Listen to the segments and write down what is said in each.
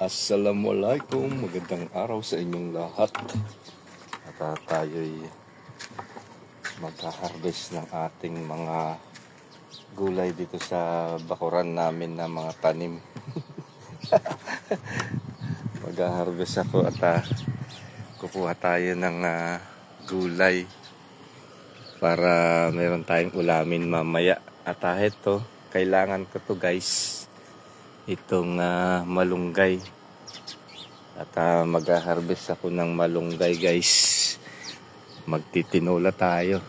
Assalamualaikum, magandang araw sa inyong lahat. At tayo'y magka-harvest ng ating mga gulay dito sa bakuran namin na mga tanim. Mag-harvest ako at kukuha tayo ng gulay para meron tayong ulamin mamaya. At ito, kailangan ko to guys, itong malunggay. At mag-harvest ako ng malunggay guys. Magtitinola tayo.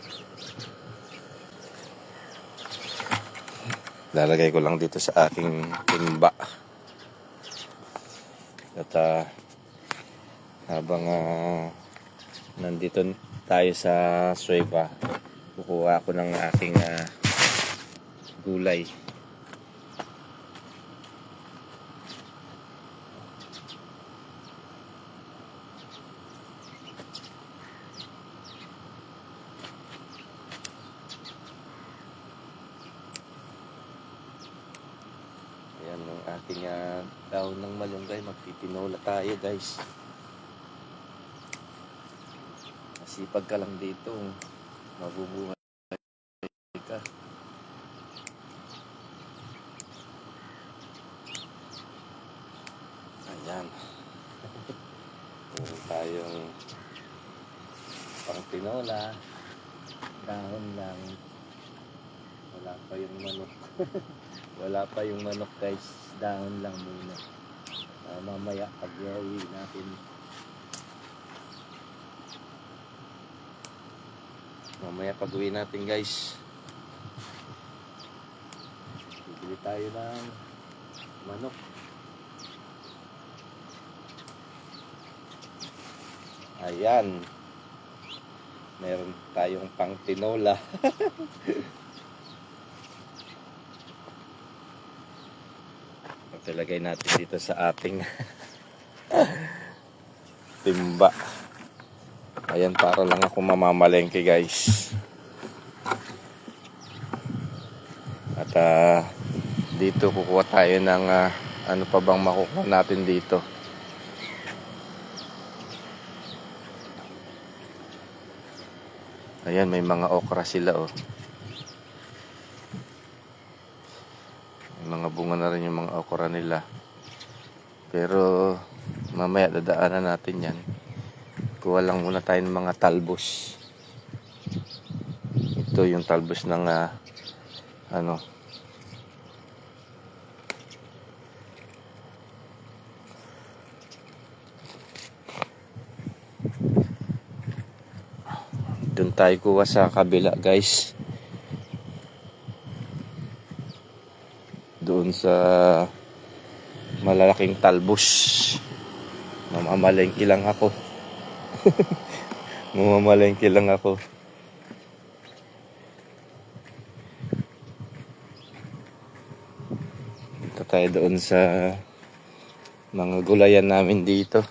Lalagay ko lang dito sa aking timba. At habang nandito tayo sa Sueva, kukuha ako ng aking gulay. Ayan ang ating daon ng malunggay. Magtitinola tayo guys. Masipag ka lang dito, mabubuhay ka. Ayan. Meron tayong pang tinola. Dahon lang. Wala pa yung manok. Wala pa yung manok guys. Dahon lang muna. Mamaya pag-uwi natin. Mamaya pag-uwi natin guys, bibili tayo ng manok. Ayan. Meron tayong pang tinola. Ilagay natin dito sa ating timba. Ayan, para lang ako mamamalengke guys. At dito kukuha tayo ng ano pa bang makukuha natin dito. Ayan, may mga okra sila oh. Mga bunga na rin yung mga okra nila. Pero mamaya dadaanan natin yan. Kuha lang muna tayo ng mga talbos. Ito yung talbos ng ano. Doon tayo kuha sa kabila guys. Doon sa malalaking talbos. Mamamalengke lang ako. Mamamalengke lang ako. Dito tayo doon sa mga gulayan namin dito.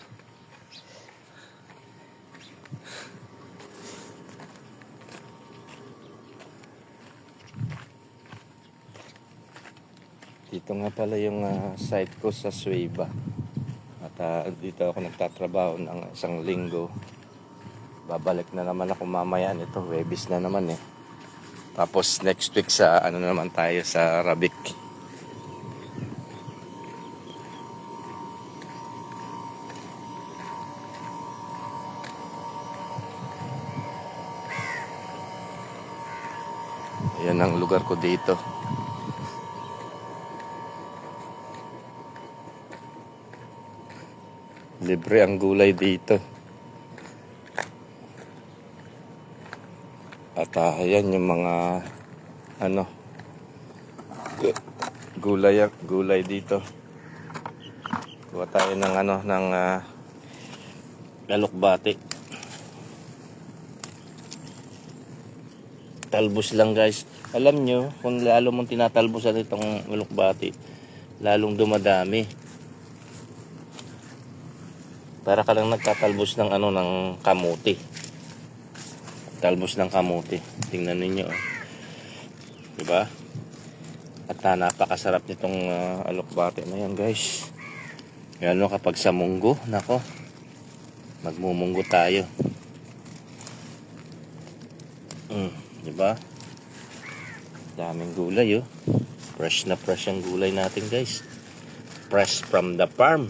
Dito nga pala yung site ko sa Sueva. At dito ako nagtatrabaho ng isang linggo. Babalik na naman ako mamaya nito. Webis na naman eh. Tapos next week sa ano naman tayo sa Rabic. Ayan ang lugar ko dito. Libre ang gulay dito. At ayan yung mga ano gulay dito. Kuha tayo ng ano ng alokbati. Talbos lang guys. Alam nyo, kung lalo mong tinatalbosan itong alokbati, lalong dumadami. Para ka lang nagtatalbos ng ano ng kamuti. Talbos ng kamuti. Tingnan niyo oh. 'Di ba? At napakasarap nitong alokbati na yan guys. Lalo kapag sa munggo, nako, magmumunggo tayo. Diba? Daming gulay, oh. Fresh na fresh ang gulay natin, guys. Fresh from the farm.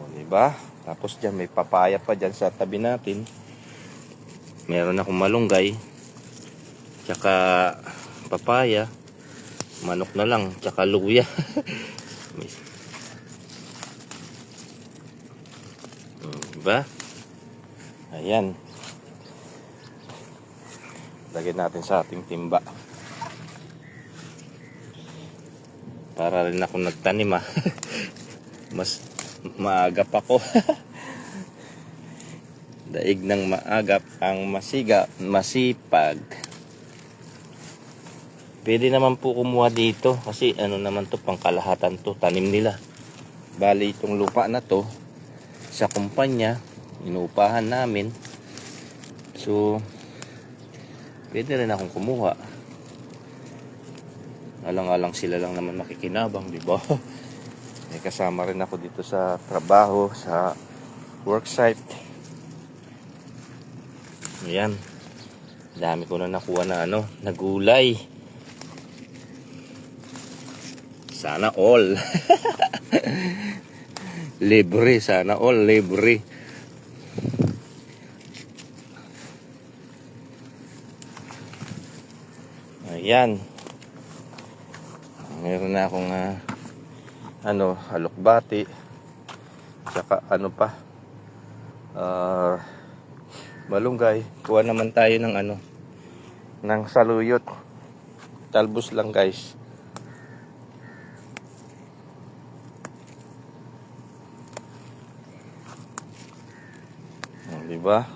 O, diba? Tapos dyan, may papaya pa dyan sa tabi natin. Meron akong malunggay. Tsaka papaya. Manok na lang. Tsaka luya. Diba? Ayan. Lagyan natin sa ating timba. Para rin ako nagtanim, ah. Mas maagap ako. Daig ng maagap ang masipag. Pwede naman po kumuha dito kasi ano naman to, pangkalahatan to, tanim nila. Bali itong lupa na to sa kumpanya, inuupahan namin. So pwede rin akong kumuha. Alang-alang sila lang naman makikinabang, di ba? May kasama rin ako dito sa trabaho, sa worksite. Ayan. Dami ko na nakuha na na gulay. Sana all. Libre, sana all libre. Ayan. Meron na akong alokbati. Tsaka pa? Malunggay. Kuha naman tayo ng ng saluyot. Talbos lang, guys. Diba?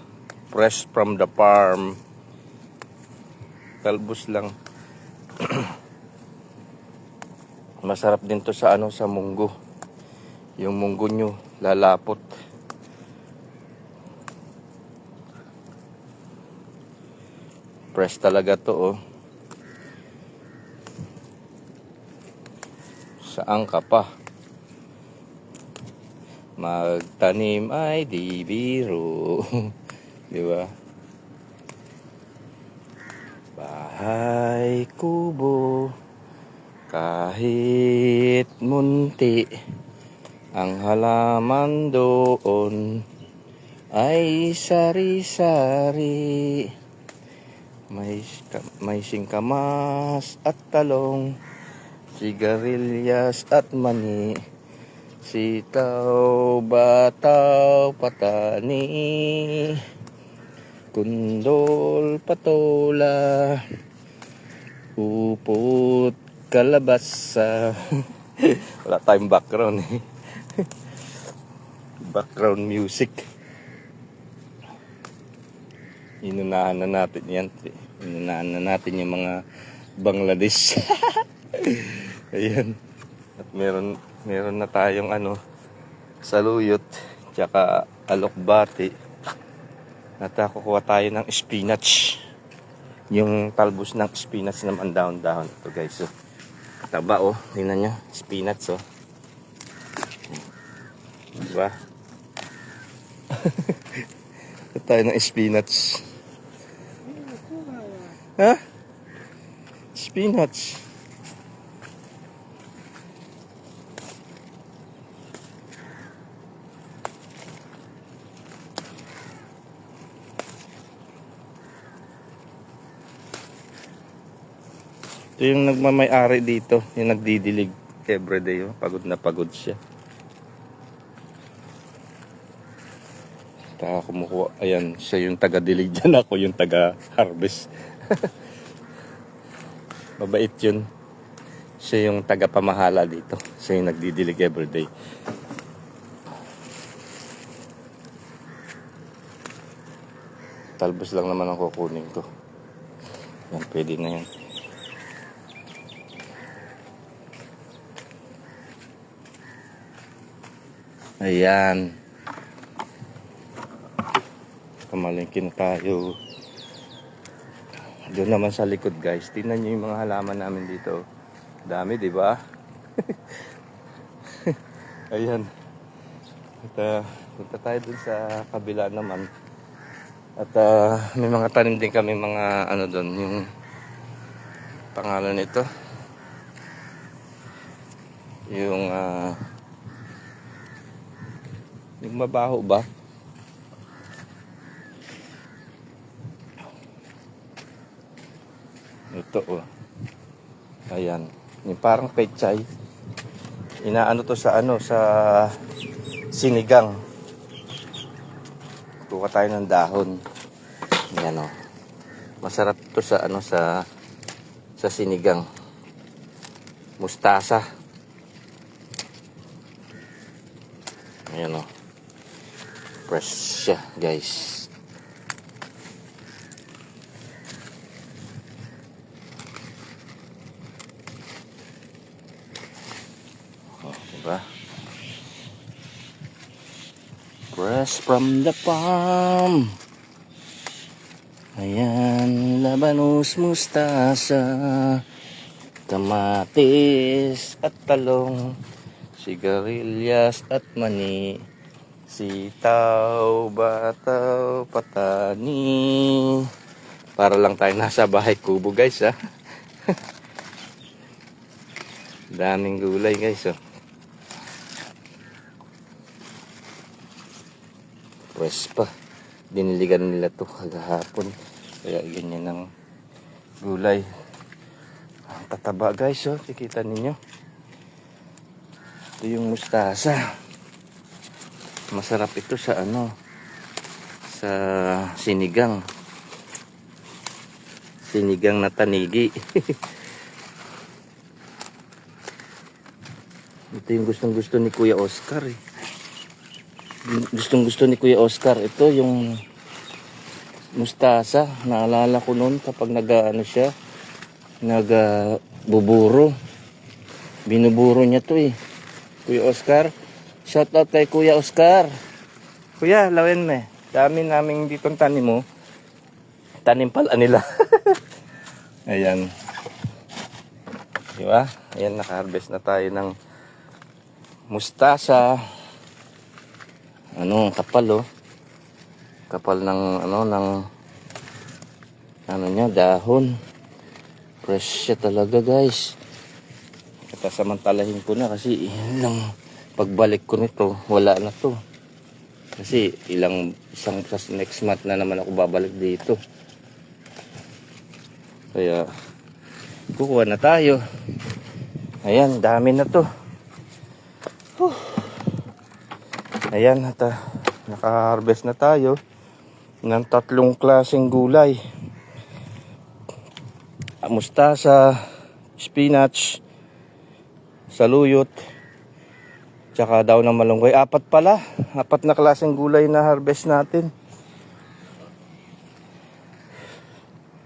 Fresh from the farm. Talbos lang. Masarap din to sa sa munggo. Yung munggo nyo lalapot. Fresh talaga to, oh. Saan ka pa? Magtanim ay di biro. Di ba? Bahay kubo, kahit munti, ang halaman doon ay sari-sari. May singkamas at talong, sigarilyas at mani, sitaw, bataw, patani, kundol, patola, upot, kalabasa. Wala tayong background, eh. Background music. Inunahan na natin yan. Inunahan na natin yung mga Bangladesh. Ayan. At meron na tayong saluyot, tsaka alokbati. At kukuha tayo ng spinach. Yung talbos ng spinach naman down. Ito, guys, oh. Taba, oh. Tingnan nyo. Spinach, oh. Diba? Ito tayo ng spinach. Ha? Spinach. Ito yung nagmamay-ari dito, yung nagdidilig everyday, oh. Pagod na pagod siya. Kumukuha, ayan, siya yung taga-dilig dyan, ako yung taga-harvest. Mabait yun. Siya yung taga-pamahala dito. Siya yung nagdidilig everyday. Talbos lang naman ang kukunin ko. Yan, pwede na yan. Ayan. Kamalingki na tayo. Doon naman sa likod, guys. Tingnan nyo yung mga halaman namin dito. Dami, di ba? Ayan. At punta tayo dun sa kabila naman. At may mga tanim din kami mga ano dun, yung pangalan nito. Yung mabaho ba? Ito oh. Ayan. Yung parang pechay. Inaano to sa ano, sa sinigang. Kuha tayo ng dahon. Ayan oh. Masarap to sa ano, sa sinigang. Mustasa. Ayan oh. Fresh siya, guys. Diba? Fresh from the farm. Ayan, labanos, mustasa, kamatis at talong, sigarilyas at mani, sitaw, bataw, patani. Para lang tayo nasa bahay kubo, guys, ha. Daming gulay, guys, oh. Fresh pa. Diniligan nila to kagahapon. Kaya ganyan ng gulay. Ang tataba, guys, oh. Kikita ninyo. Ito yung mustasa. Masarap ito sa ano, sa sinigang. Sinigang na tanigi. Ito yung gustong-gusto ni Kuya Oscar, eh. Gustong-gusto ni Kuya Oscar. Ito yung mustasa. Naalala ko noon kapag nag-ano siya, nagbuburo. Binuburo niya to, eh. Kuya Oscar. Shout out kay Kuya Oscar. Kuya, lawin me. Dami namin dito tanim mo. Tanim pala nila. Ayan. Diba? Ayan, naka-harvest na tayo ng mustasa. Ano, kapal, oh. Kapal ng ano niya, dahon. Fresh siya talaga, guys. At samantalahin ko na kasi lang pagbalik ko nito, wala na to. Kasi isang next month na naman ako babalik dito. Kaya kukuha na tayo. Ayan, dami na to. Ayan, naka-harvest na tayo ng 3 klaseng gulay. Mustasa, spinach, saluyot, tsaka daw ng malunggay. 4 pala. 4 na klaseng gulay na harvest natin.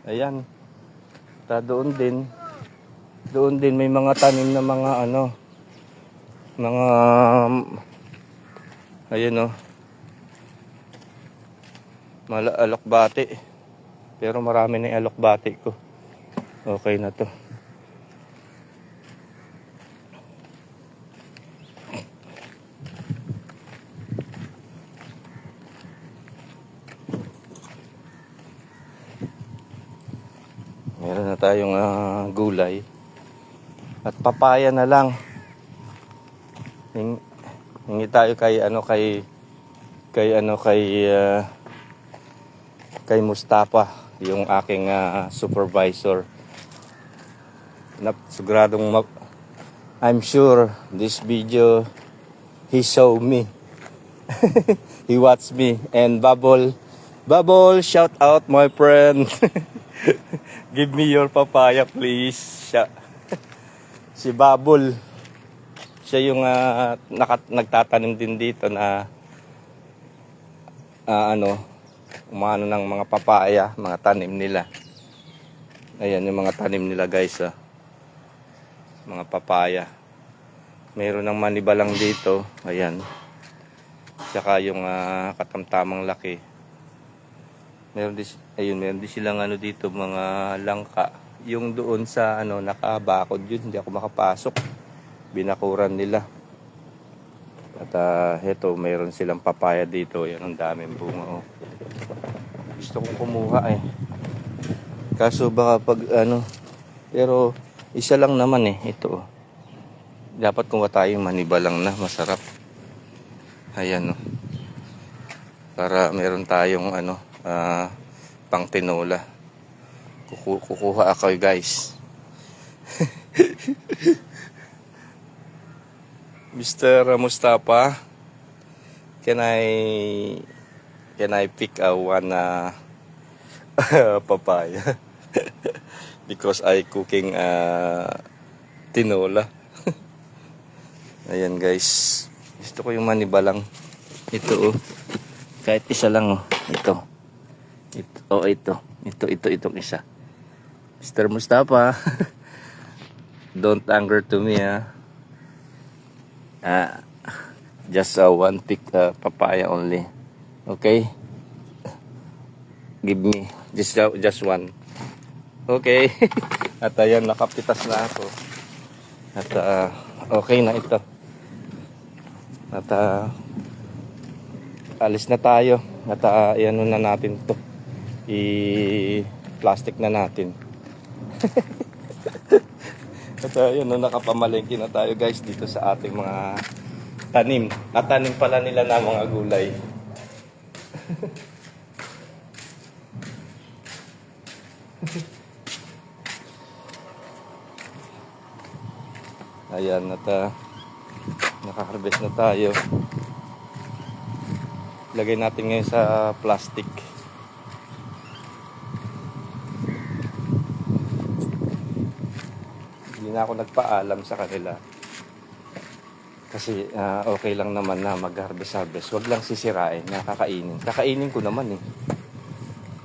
Ayan. Doon din may mga tanim na mga ano, mga ayan, oh. Alokbati. Pero marami na yung alokbati ko. Okay na to. Meron na tayong gulay. At papaya na lang. Hingi tayo kay Mustafa, yung aking supervisor. I'm sure this video he saw me. He watched me. And Bubble, shout out my friend. Give me your papaya, please. Si Bubble, siya yung nagtatanim din dito na umano ng mga papaya, mga tanim nila. Ayan yung mga tanim nila, guys, mga papaya. Mayroon ng manibalang dito, ayan. Tsaka yung katamtamang laki. Meron din silang dito, mga langka. Yung doon sa nakabakod yun, hindi ako makapasok. Binakuran nila. At heto, mayroon silang papaya dito. Yan, ang daming bunga. Oh. Gusto kong kumuha eh. Kaso baka pag ano, pero isa lang naman eh. Ito. Oh. Dapat kung tayong manibalang na, masarap. Ayan oh. Para meron tayong ano, pang tinola. Kukuha ako guys. Mr. Mustafa, can I pick one papaya? Because I cooking tinola. Ayan guys. Gusto ko yung manibalang. Ito oh. Kahit isa lang oh. Ito. Itong isa. Mr. Mustafa. Don't anger to me just one pick papaya only. Okay? Give me just one. Okay. At ayan, nakapitas na ako. At okay na ito. At alis na tayo. At iano na natin to. I-plastic na natin. At yun, nakapamalengke na tayo guys dito sa ating mga tanim. Natanim pala nila na mga gulay. Ayan, at nakaharvest na tayo. Lagay natin ngayon sa plastic. Hindi na ako nagpaalam sa kanila. Kasi okay lang naman na mag-harvest. Huwag lang sisirain, nakakainin. Kakainin ko naman eh.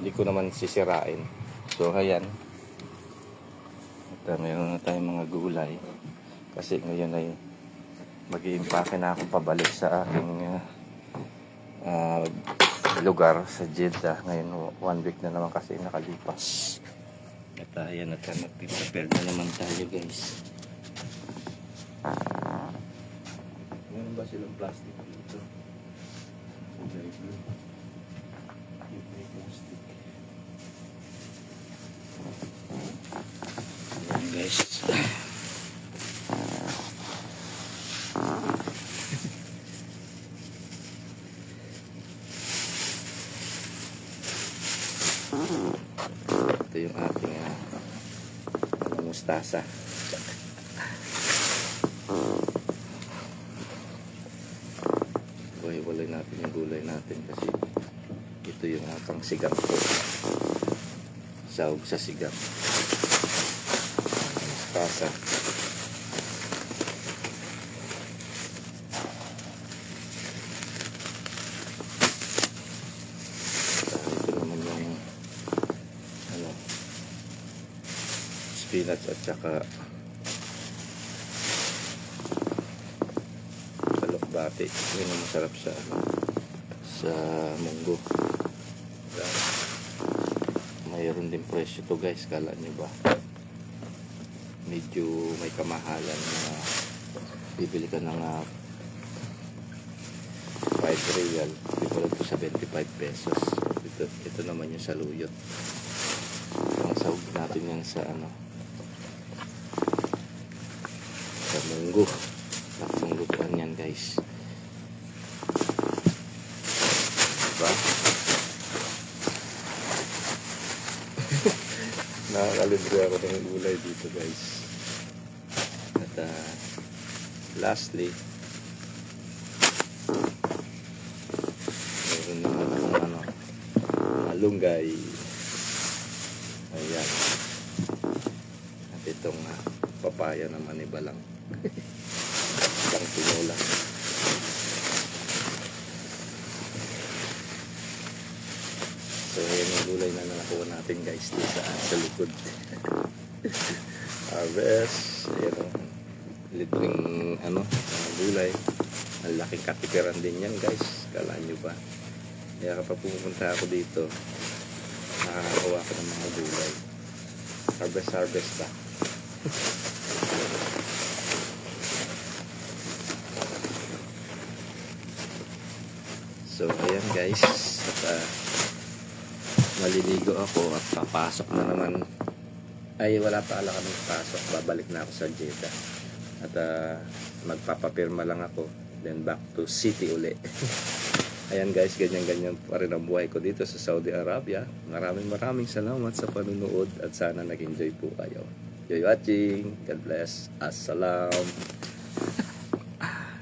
Hindi ko naman sisirain. So, ayan. At mayroon na tayong mga gulay. Kasi ngayon ay mag-i-impake na akong pabalik sa aking lugar sa Jeddah. Ngayon 1 week na naman kasi nakalipas. At ayan, at mag-prepare na naman tayo guys. Meron ba silang plastic dito? Ayan guys. Ito yung ating mustasa. Buhay-walay natin yung gulay natin kasi ito yung pang sigam ko. Sahog sa sigam. Mustasa. Spinach at saka talokbati. Yun ang masarap sa munggo. Mayroon din presyo to guys, kala nyo ba? Medyo may kamahalan na bibili ka ng 5 real, bibili ko sa 25 pesos. Ito naman yung saluyot. Ang sahog natin yan sa sa munggo. Takbong lutuan yan guys. Diba? Nakakalibre ako ng gulay dito guys. At lastly, meron naman akong malunggay. Ayan. At itong papaya naman iba lang. Pang tinola. So ayan yung gulay na nakuha natin guys dito sa likod. Harvest. Ayan o. Libreng gulay. Ang laking katikiran din yan guys. Kala nyo ba? Kaya kapag pumunta ako dito, nakakakuha ko ng mga gulay. Harvest ba? So ayan guys, at maliligo ako at papasok na naman. Ay wala pa ala kami pasok, babalik na ako sa Jeddah. At magpapapirma lang ako, then back to city uli. Ayan guys, ganyan-ganyan pa rin ang buhay ko dito sa Saudi Arabia. Maraming salamat sa panunood at sana nag-enjoy po kayo. Enjoy watching. God bless. Assalam.